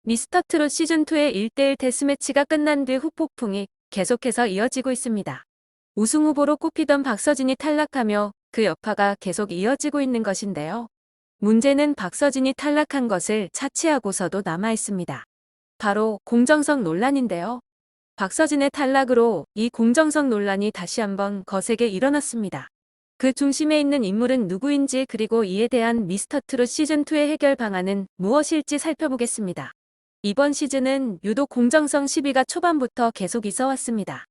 미스터트롯 시즌2의 1대1 데스매치가 끝난 뒤 후폭풍이 계속해서 이어지고 있습니다. 우승 후보로 꼽히던 박서진이 탈락하며 그 여파가 계속 이어지고 있는 것인데요. 문제는 박서진이 탈락한 것을 차치하고서도 남아있습니다. 바로 공정성 논란인데요. 박서진의 탈락으로 이 공정성 논란이 다시 한번 거세게 일어났습니다. 그 중심에 있는 인물은 누구인지, 그리고 이에 대한 미스터트롯 시즌2의 해결 방안은 무엇일지 살펴보겠습니다. 이번 시즌은 유독 공정성 시비가 초반부터 계속 있어왔습니다.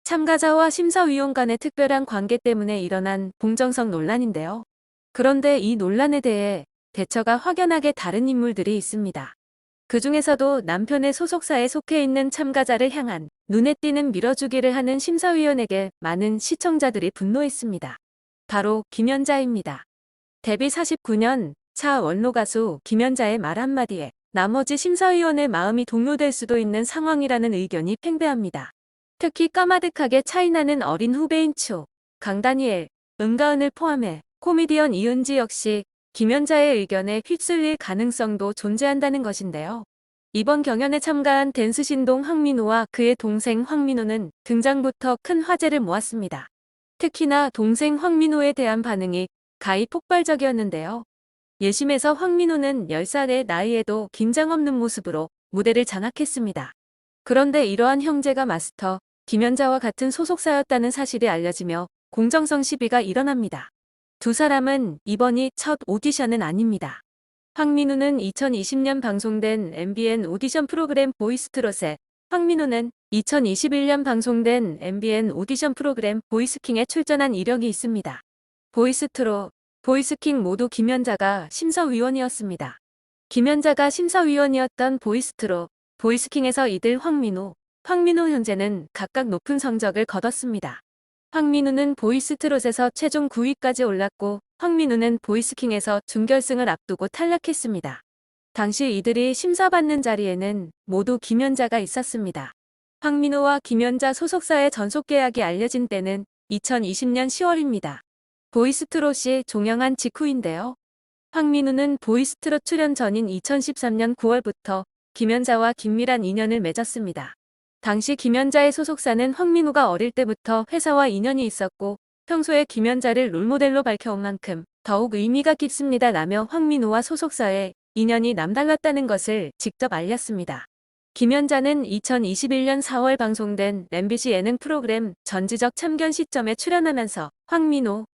참가자와 심사위원 간의 특별한 관계 때문에 일어난 공정성 논란인데요. 그런데 이 논란에 대해 대처가 확연하게 다른 인물들이 있습니다. 그 중에서도 남편의 소속사에 속해 있는 참가자를 향한 눈에 띄는 밀어주기를 하는 심사위원에게 많은 시청자들이 분노했습니다. 바로 김연자입니다. 데뷔 49년 차 원로 가수 김연자의 말 한마디에 나머지 심사위원의 마음이 동요될 수도 있는 상황이라는 의견이 팽배합니다. 특히 까마득하게 차이나는 어린 후배인 추, 강다니엘, 은가은을 포함해 코미디언 이은지 역시 김연자의 의견에 휩쓸릴 가능성도 존재한다는 것인데요. 이번 경연에 참가한 댄스 신동 황민호와 그의 동생 황민호는 등장부터 큰 화제를 모았습니다. 특히나 동생 황민호에 대한 반응이 가히 폭발적이었는데요. 예심에서 황민호는 10살의 나이에도 긴장 없는 모습으로 무대를 장악했습니다. 그런데 이러한 형제가 마스터 김연자와 같은 소속사였다는 사실이 알려지며 공정성 시비가 일어납니다. 두 사람은 이번이 첫 오디션은 아닙니다. 황민호는 2020년 방송된 MBN 오디션 프로그램 보이스트롯에, 황민호는 2021년 방송된 MBN 오디션 프로그램 보이스킹에 출전한 이력이 있습니다. 보이스트롯, 보이스킹 모두 김연자가 심사위원이었습니다. 김연자가 심사위원이었던 보이스트롯, 보이스킹에서 이들 황민호, 현재는 각각 높은 성적을 거뒀습니다. 황민호는 보이스트롯에서 최종 9위까지 올랐고, 황민호는 보이스킹에서 준결승을 앞두고 탈락했습니다. 당시 이들이 심사받는 자리에는 모두 김연자가 있었습니다. 황민호와 김연자 소속사의 전속 계약이 알려진 때는 2020년 10월입니다. 보이스트롯이 종영한 직후인데요. 황민호는 보이스트롯 출연 전인 2013년 9월부터 김연자와 긴밀한 인연을 맺었습니다. 당시 김연자의 소속사는 황민호가 어릴 때부터 회사와 인연이 있었고 평소에 김연자를 롤모델로 밝혀온 만큼 더욱 의미가 깊습니다라며 황민호와 소속사의 인연이 남달랐다는 것을 직접 알렸습니다. 김연자는 2021년 4월 방송된 MBC 예능 프로그램 전지적 참견 시점에 출연하면서 황민호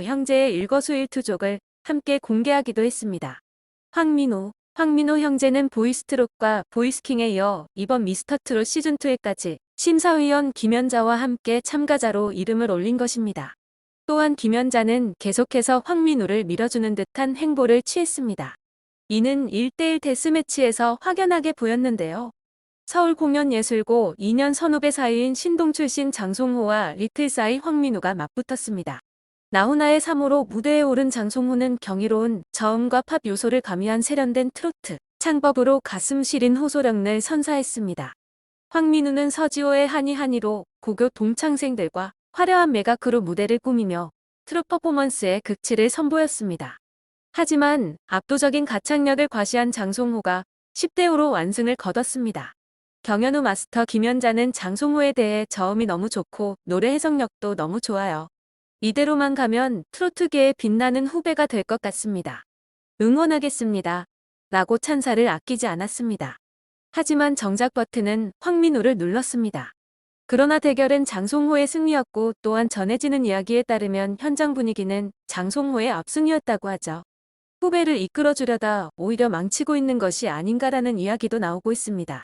형제의 일거수일투족을 함께 공개하기도 했습니다. 황민호 형제는 보이스트롯과 보이스킹에 이어 이번 미스터트롯 시즌2에까지 심사위원 김연자와 함께 참가자로 이름을 올린 것입니다. 또한 김연자는 계속해서 황민호를 밀어주는 듯한 행보를 취했습니다. 이는 1대1 데스매치에서 확연하게 보였는데요. 서울공연예술고 2년 선후배 사이인 신동 출신 장송호와 리틀사이 황민호가 맞붙었습니다. 나훈아의 3호로 무대에 오른 장송호는 경이로운 저음과 팝 요소를 가미한 세련된 트로트 창법으로 가슴 시린 호소력을 선사했습니다. 황민호는 서지호의 하니하니로 고교 동창생들과 화려한 메가크로 무대를 꾸미며 트롯 퍼포먼스의 극치를 선보였습니다. 하지만 압도적인 가창력을 과시한 장송호가 10대5로 완승을 거뒀습니다. 경연 후 마스터 김연자는 장송호에 대해 저음이 너무 좋고 노래 해석력도 너무 좋아요. 이대로만 가면 트로트계에 빛나는 후배가 될 것 같습니다. 응원하겠습니다. 라고 찬사를 아끼지 않았습니다. 하지만 정작 버튼은 황민호를 눌렀습니다. 그러나 대결은 장송호의 승리였고, 또한 전해지는 이야기에 따르면 현장 분위기는 장송호의 압승이었다고 하죠. 후배를 이끌어주려다 오히려 망치고 있는 것이 아닌가라는 이야기도 나오고 있습니다.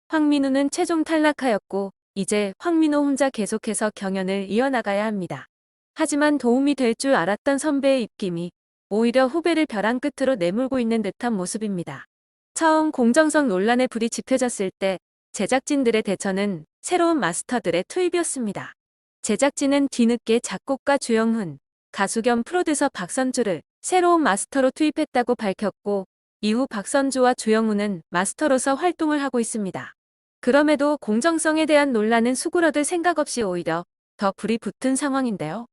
황민호는 최종 탈락하였고 이제 황민호 혼자 계속해서 경연을 이어나가야 합니다. 하지만 도움이 될 줄 알았던 선배의 입김이 오히려 후배를 벼랑 끝으로 내몰고 있는 듯한 모습입니다. 처음 공정성 논란의 불이 지펴졌을 때 제작진들의 대처는 새로운 마스터들의 투입이었습니다. 제작진은 뒤늦게 작곡가 주영훈, 가수 겸 프로듀서 박선주를 새로운 마스터로 투입했다고 밝혔고, 이후 박선주와 주영훈은 마스터로서 활동을 하고 있습니다. 그럼에도 공정성에 대한 논란은 수그러들 생각 없이 오히려 더 불이 붙은 상황인데요.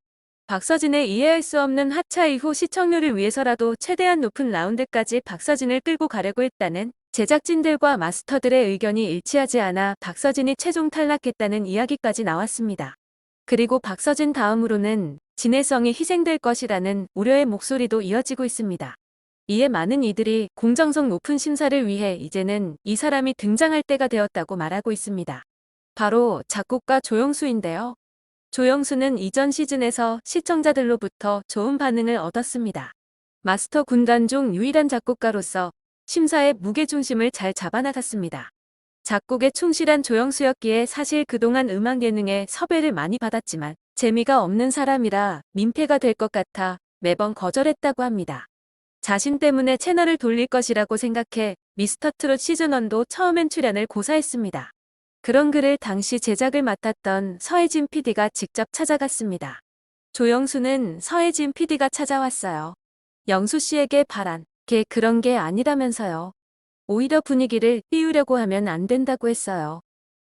박서진의 이해할 수 없는 하차 이후 시청률을 위해서라도 최대한 높은 라운드까지 박서진을 끌고 가려고 했다는 제작진들과 마스터들의 의견이 일치하지 않아 박서진이 최종 탈락했다는 이야기까지 나왔습니다. 그리고 박서진 다음으로는 진해성이 희생될 것이라는 우려의 목소리도 이어지고 있습니다. 이에 많은 이들이 공정성 높은 심사를 위해 이제는 이 사람이 등장할 때가 되었다고 말하고 있습니다. 바로 작곡가 조영수인데요. 조영수는 이전 시즌에서 시청자들로부터 좋은 반응을 얻었습니다. 마스터 군단 중 유일한 작곡가로서 심사의 무게중심을 잘 잡아나갔습니다. 작곡에 충실한 조영수였기에 사실 그동안 음악 예능에 섭외를 많이 받았지만 재미가 없는 사람이라 민폐가 될 것 같아 매번 거절했다고 합니다. 자신 때문에 채널을 돌릴 것이라고 생각해 미스터트롯 시즌1도 처음엔 출연을 고사했습니다. 그런 그를 당시 제작을 맡았던 서혜진 PD가 직접 찾아갔습니다. 조영수는 서혜진 PD가 찾아왔어요. 영수 씨에게 바란 게 그런 게 아니라면서요. 오히려 분위기를 띄우려고 하면 안 된다고 했어요.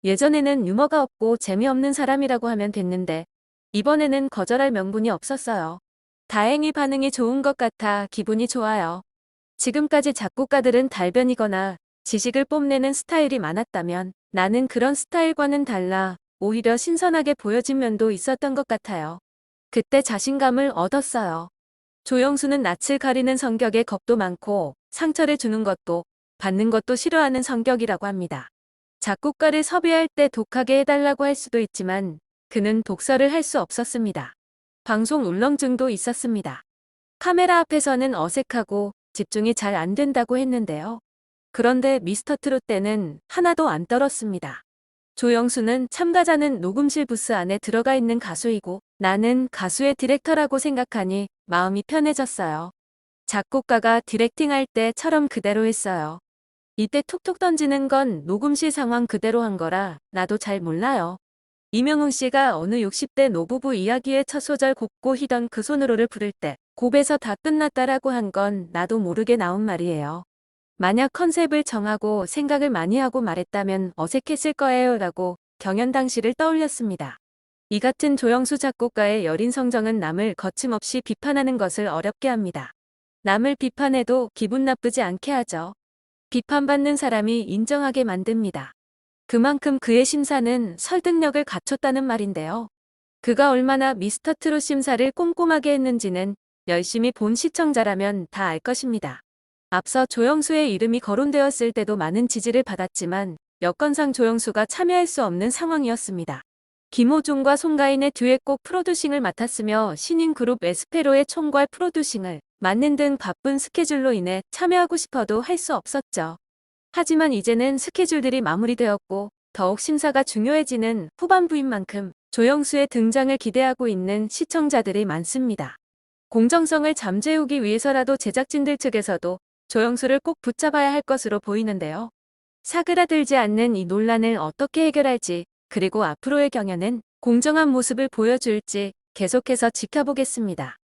예전에는 유머가 없고 재미없는 사람이라고 하면 됐는데 이번에는 거절할 명분이 없었어요. 다행히 반응이 좋은 것 같아 기분이 좋아요. 지금까지 작곡가들은 달변이거나 지식을 뽐내는 스타일이 많았다면 나는 그런 스타일과는 달라 오히려 신선하게 보여진 면도 있었던 것 같아요. 그때 자신감을 얻었어요. 조영수는 낯을 가리는 성격에 겁도 많고 상처를 주는 것도 받는 것도 싫어하는 성격이라고 합니다. 작곡가를 섭외할 때 독하게 해달라고 할 수도 있지만 그는 독설을 할 수 없었습니다. 방송 울렁증도 있었습니다. 카메라 앞에서는 어색하고 집중이 잘 안 된다고 했는데요. 그런데 미스터트롯 때는 하나도 안 떨었습니다. 조영수는 참가자는 녹음실 부스 안에 들어가 있는 가수이고 나는 가수의 디렉터라고 생각하니 마음이 편해졌어요. 작곡가가 디렉팅할 때처럼 그대로 했어요. 이때 툭툭 던지는 건 녹음실 상황 그대로 한 거라 나도 잘 몰라요. 이명웅 씨가 어느 60대 노부부 이야기의 첫 소절 곱고 희던 그 손으로를 부를 때 곱에서 다 끝났다라고 한 건 나도 모르게 나온 말이에요. 만약 컨셉을 정하고 생각을 많이 하고 말했다면 어색했을 거예요 라고 경연 당시를 떠올렸습니다. 이 같은 조영수 작곡가의 여린 성정은 남을 거침없이 비판하는 것을 어렵게 합니다. 남을 비판해도 기분 나쁘지 않게 하죠. 비판받는 사람이 인정하게 만듭니다. 그만큼 그의 심사는 설득력을 갖췄다는 말인데요. 그가 얼마나 미스터트롯 심사를 꼼꼼하게 했는지는 열심히 본 시청자라면 다 알 것입니다. 앞서 조영수의 이름이 거론되었을 때도 많은 지지를 받았지만 여건상 조영수가 참여할 수 없는 상황이었습니다. 김호중과 송가인의 듀엣곡 프로듀싱을 맡았으며 신인 그룹 에스페로의 총괄 프로듀싱을 맡는 등 바쁜 스케줄로 인해 참여하고 싶어도 할 수 없었죠. 하지만 이제는 스케줄들이 마무리되었고 더욱 심사가 중요해지는 후반부인 만큼 조영수의 등장을 기대하고 있는 시청자들이 많습니다. 공정성을 잠재우기 위해서라도 제작진들 측에서도 조영수를 꼭 붙잡아야 할 것으로 보이는데요. 사그라들지 않는 이 논란을 어떻게 해결할지 그리고 앞으로의 경연은 공정한 모습을 보여줄지 계속해서 지켜보겠습니다.